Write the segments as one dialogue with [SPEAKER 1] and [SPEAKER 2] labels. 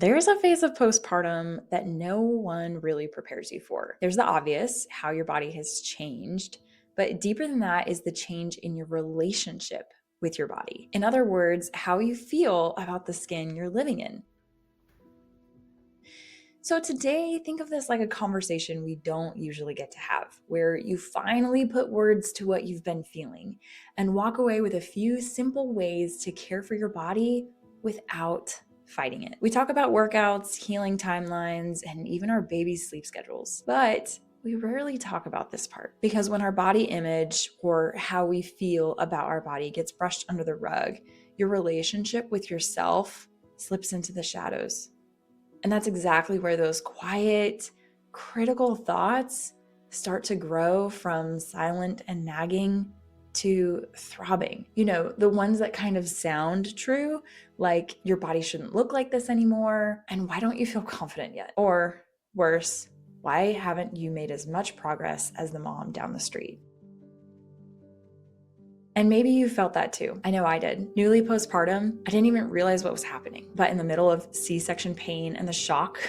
[SPEAKER 1] There's a phase of postpartum that no one really prepares you for. There's the obvious, how your body has changed, but deeper than that is the change in your relationship with your body. In other words, how you feel about the skin you're living in. So today, think of this like a conversation we don't usually get to have, where you finally put words to what you've been feeling and walk away with a few simple ways to care for your body without fighting it. We talk about workouts, healing timelines, and even our baby's sleep schedules, but we rarely talk about this part because when our body image or how we feel about our body gets brushed under the rug, your relationship with yourself slips into the shadows. And that's exactly where those quiet, critical thoughts start to grow from silent and nagging to throbbing. You know, the ones that kind of sound true, like your body shouldn't look like this anymore. And why don't you feel confident yet? Or worse, why haven't you made as much progress as the mom down the street? And maybe you felt that too. I know I did. Newly postpartum, I didn't even realize what was happening. But in the middle of C-section pain and the shock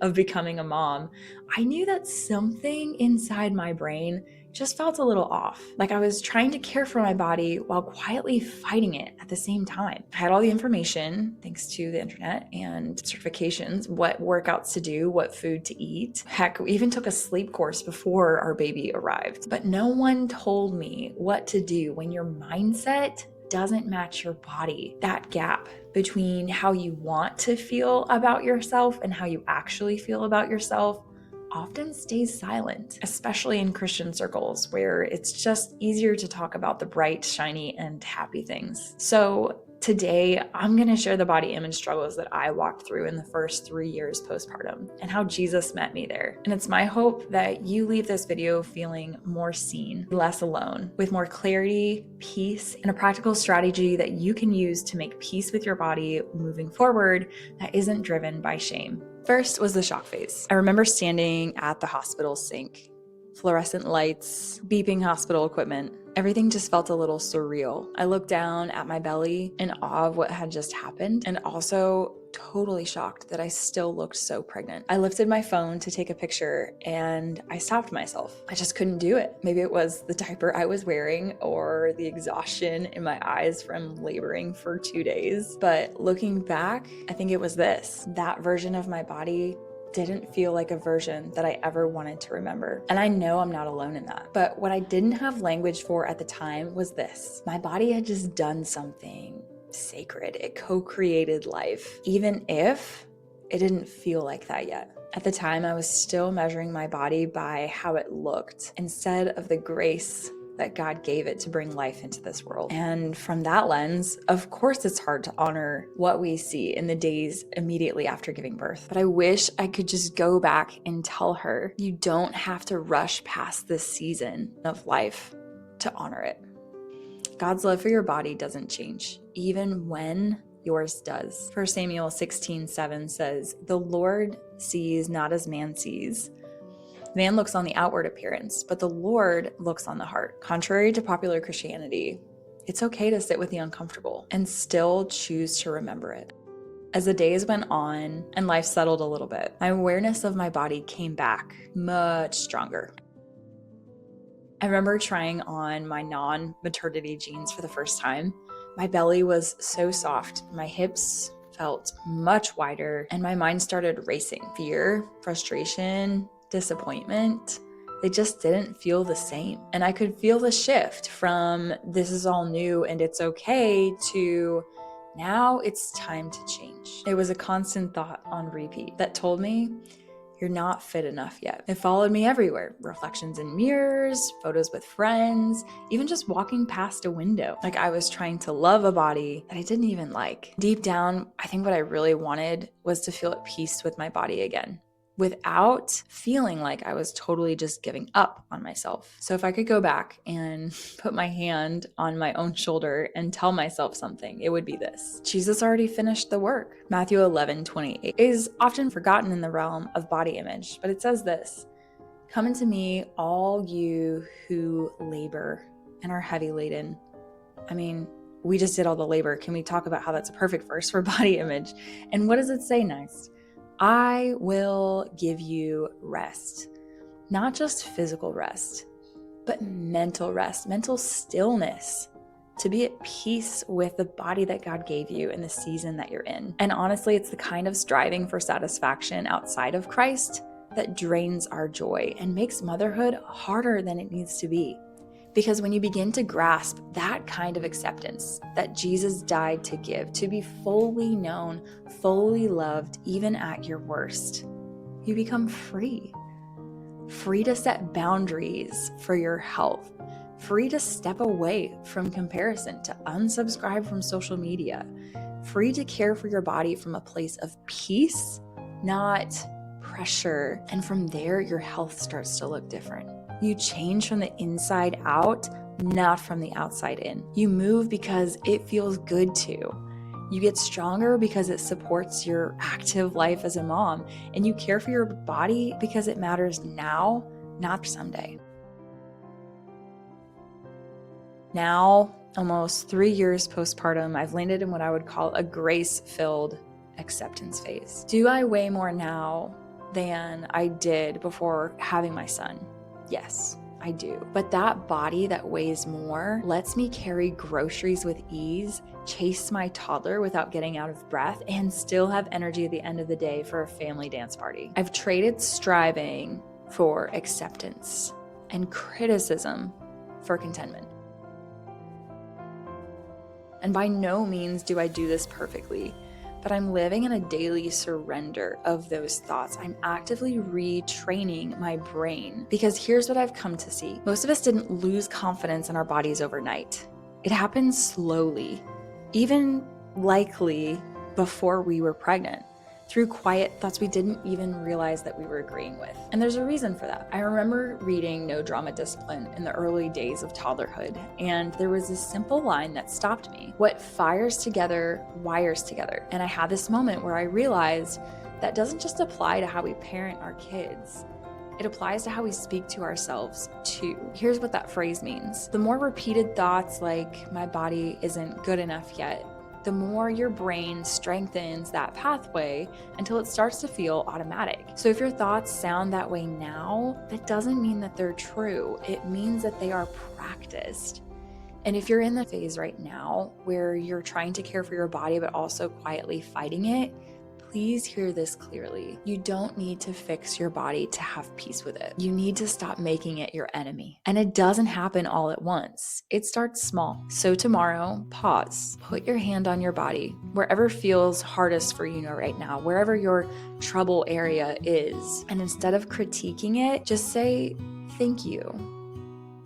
[SPEAKER 1] of becoming a mom, I knew that something inside my brain just felt a little off. Like I was trying to care for my body while quietly fighting it at the same time. I had all the information, thanks to the internet and certifications, what workouts to do, what food to eat. Heck, we even took a sleep course before our baby arrived. But no one told me what to do when your mindset doesn't match your body. That gap between how you want to feel about yourself and how you actually feel about yourself often stays silent, especially in Christian circles where it's just easier to talk about the bright, shiny, and happy things. So today, I'm going to share the body image struggles that I walked through in the first 3 years postpartum and how Jesus met me there. And it's my hope that you leave this video feeling more seen, less alone, with more clarity, peace, and a practical strategy that you can use to make peace with your body moving forward that isn't driven by shame. First was the shock phase. I remember standing at the hospital sink, fluorescent lights, beeping hospital equipment. Everything just felt a little surreal. I looked down at my belly in awe of what had just happened and also totally shocked that I still looked so pregnant. I lifted my phone to take a picture and I stopped myself. I just couldn't do it. Maybe it was the diaper I was wearing or the exhaustion in my eyes from laboring for 2 days. But looking back, I think it was that version of my body didn't feel like a version that I ever wanted to remember. And I know I'm not alone in that. But what I didn't have language for at the time was this. My body had just done something sacred. It co-created life, even if it didn't feel like that yet. At the time, I was still measuring my body by how it looked instead of the grace that God gave it to bring life into this world. And from that lens, of course, it's hard to honor what we see in the days immediately after giving birth. But I wish I could just go back and tell her, you don't have to rush past this season of life to honor it. God's love for your body doesn't change, even when yours does. 1 Samuel 16:7 says, "The Lord sees not as man sees. Man looks on the outward appearance, but the Lord looks on the heart." Contrary to popular Christianity, it's okay to sit with the uncomfortable and still choose to remember it. As the days went on and life settled a little bit, my awareness of my body came back much stronger. I remember trying on my non-maternity jeans for the first time. My belly was so soft, my hips felt much wider, and my mind started racing. Fear, frustration, disappointment, they just didn't feel the same. And I could feel the shift from this is all new and it's okay to now it's time to change. It was a constant thought on repeat that told me, you're not fit enough yet. It followed me everywhere. Reflections in mirrors, photos with friends, even just walking past a window. Like I was trying to love a body that I didn't even like. Deep down, I think what I really wanted was to feel at peace with my body again, without feeling like I was totally just giving up on myself. So if I could go back and put my hand on my own shoulder and tell myself something, it would be this. Jesus already finished the work. Matthew 11:28 is often forgotten in the realm of body image, but it says this, "Come unto me, all you who labor and are heavy laden." I mean, we just did all the labor. Can we talk about how that's a perfect verse for body image? And what does it say next? I will give you rest, not just physical rest, but mental rest, mental stillness, to be at peace with the body that God gave you in the season that you're in. And honestly, it's the kind of striving for satisfaction outside of Christ that drains our joy and makes motherhood harder than it needs to be. Because when you begin to grasp that kind of acceptance that Jesus died to give, to be fully known, fully loved, even at your worst, you become free. Free to set boundaries for your health, free to step away from comparison, to unsubscribe from social media, free to care for your body from a place of peace, not pressure. And from there, your health starts to look different. You change from the inside out, not from the outside in. You move because it feels good to. You get stronger because it supports your active life as a mom, and you care for your body because it matters now, not someday. Now, almost 3 years postpartum, I've landed in what I would call a grace-filled acceptance phase. Do I weigh more now than I did before having my son? Yes, I do. But that body that weighs more lets me carry groceries with ease, chase my toddler without getting out of breath, and still have energy at the end of the day for a family dance party. I've traded striving for acceptance and criticism for contentment. And by no means do I do this perfectly, but I'm living in a daily surrender of those thoughts. I'm actively retraining my brain, because here's what I've come to see. Most of us didn't lose confidence in our bodies overnight. It happened slowly, even likely before we were pregnant, through quiet thoughts we didn't even realize that we were agreeing with. And there's a reason for that. I remember reading No Drama Discipline in the early days of toddlerhood, and there was this simple line that stopped me. What fires together, wires together. And I had this moment where I realized that doesn't just apply to how we parent our kids. It applies to how we speak to ourselves too. Here's what that phrase means. The more repeated thoughts like, my body isn't good enough yet, the more your brain strengthens that pathway until it starts to feel automatic. So if your thoughts sound that way now, that doesn't mean that they're true. It means that they are practiced. And if you're in the phase right now where you're trying to care for your body but also quietly fighting it, please hear this clearly. You don't need to fix your body to have peace with it. You need to stop making it your enemy. And it doesn't happen all at once. It starts small. So tomorrow, pause. Put your hand on your body, wherever feels hardest for you right now, wherever your trouble area is. And instead of critiquing it, just say, thank you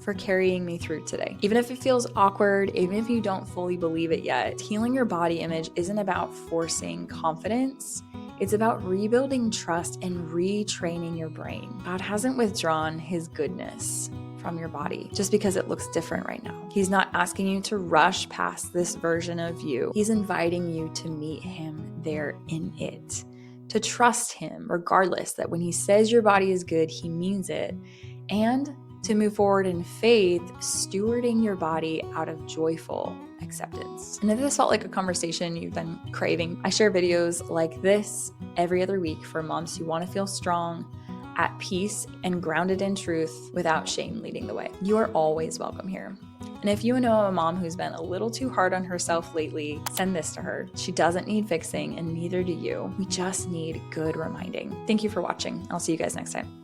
[SPEAKER 1] for carrying me through today. Even if it feels awkward, even if you don't fully believe it yet, healing your body image isn't about forcing confidence. It's about rebuilding trust and retraining your brain. God hasn't withdrawn his goodness from your body just because it looks different right now. He's not asking you to rush past this version of you. He's inviting you to meet him there in it, to trust him regardless, that when he says your body is good, he means it, and to move forward in faith, stewarding your body out of joyful acceptance. And if this felt like a conversation you've been craving, I share videos like this every other week for moms who want to feel strong, at peace, and grounded in truth without shame leading the way. You are always welcome here. And if you know a mom who's been a little too hard on herself lately, send this to her. She doesn't need fixing, and neither do you. We just need good reminding. Thank you for watching. I'll see you guys next time.